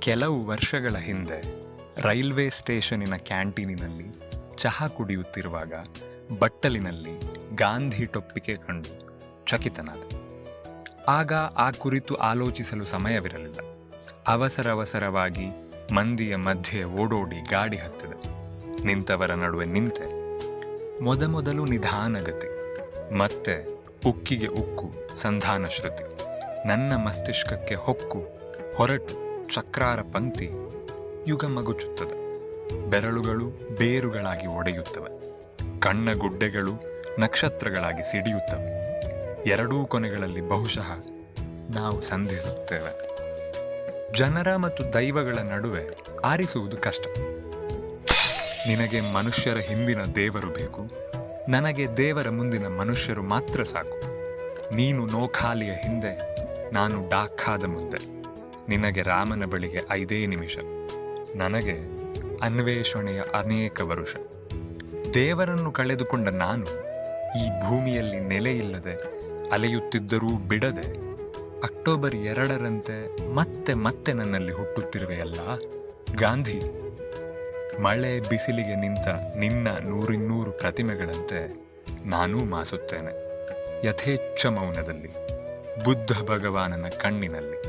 ಕೆಲವು ವರ್ಷಗಳ ಹಿಂದೆ ರೈಲ್ವೆ ಸ್ಟೇಷನಿನ ಕ್ಯಾಂಟೀನಿನಲ್ಲಿ ಚಹಾ ಕುಡಿಯುತ್ತಿರುವಾಗ ಬಟ್ಟಲಿನಲ್ಲಿ ಗಾಂಧಿ ಟೊಪ್ಪಿಗೆ ಕಂಡು ಚಕಿತನಾದ. ಆಗ ಆ ಕುರಿತು ಆಲೋಚಿಸಲು ಸಮಯವಿರಲಿಲ್ಲ. ಅವಸರವಾಗಿ ಮಂದಿಯ ಮಧ್ಯೆ ಓಡೋಡಿ ಗಾಡಿ ಹತ್ತಿದೆ. ನಿಂತವರ ನಡುವೆ ನಿಂತೆ. ಮೊದಲು ನಿಧಾನಗತಿ, ಮತ್ತೆ ಉಕ್ಕಿಗೆ ಉಕ್ಕು ಸಂಧಾನ ಶ್ರುತಿ. ನನ್ನ ಮಸ್ತಿಷ್ಕಕ್ಕೆ ಹೊಕ್ಕು ಹೊರಟು ಚಕ್ರಾರ ಪಂಕ್ತಿ ಯುಗ ಮಗುಚುತ್ತದೆ. ಬೆರಳುಗಳು ಬೇರುಗಳಾಗಿ ಒಡೆಯುತ್ತವೆ. ಕಣ್ಣ ಗುಡ್ಡೆಗಳು ನಕ್ಷತ್ರಗಳಾಗಿ ಸಿಡಿಯುತ್ತವೆ. ಎರಡೂ ಕೊನೆಗಳಲ್ಲಿ ಬಹುಶಃ ನಾವು ಸಂಧಿಸುತ್ತೇವೆ. ಜನರ ಮತ್ತು ದೈವಗಳ ನಡುವೆ ಆರಿಸುವುದು ಕಷ್ಟ. ನಿನಗೆ ಮನುಷ್ಯರ ಹಿಂದಿನ ದೇವರು ಬೇಕು, ನನಗೆ ದೇವರ ಮುಂದಿನ ಮನುಷ್ಯರು ಮಾತ್ರ ಸಾಕು. ನೀನು ನೋಖಾಲಿಯ ಹಿಂದೆ, ನಾನು ಡಾಖಾದ ಮುಂದೆ. ನಿನಗೆ ರಾಮನ ಬಳಿಗೆ 5 ನಿಮಿಷ, ನನಗೆ ಅನ್ವೇಷಣೆಯ ಅನೇಕ ವರುಷ. ದೇವರನ್ನು ಕಳೆದುಕೊಂಡ ನಾನು ಈ ಭೂಮಿಯಲ್ಲಿ ನೆಲೆಯಿಲ್ಲದೆ ಅಲೆಯುತ್ತಿದ್ದರೂ ಬಿಡದೆ ಅಕ್ಟೋಬರ್ 2ರಂತೆ ಮತ್ತೆ ನನ್ನಲ್ಲಿ ಹುಟ್ಟುತ್ತಿರುವೆಯಲ್ಲ ಗಾಂಧಿ. ಮಳೆ ಬಿಸಿಲಿಗೆ ನಿಂತ ನಿನ್ನ 100 ಪ್ರತಿಮೆಗಳಂತೆ ನಾನೂ ಮಾಸುತ್ತೇನೆ ಯಥೇಚ್ಛ ಮೌನದಲ್ಲಿ, ಬುದ್ಧ ಭಗವಾನನ ಕಣ್ಣಿನಲ್ಲಿ.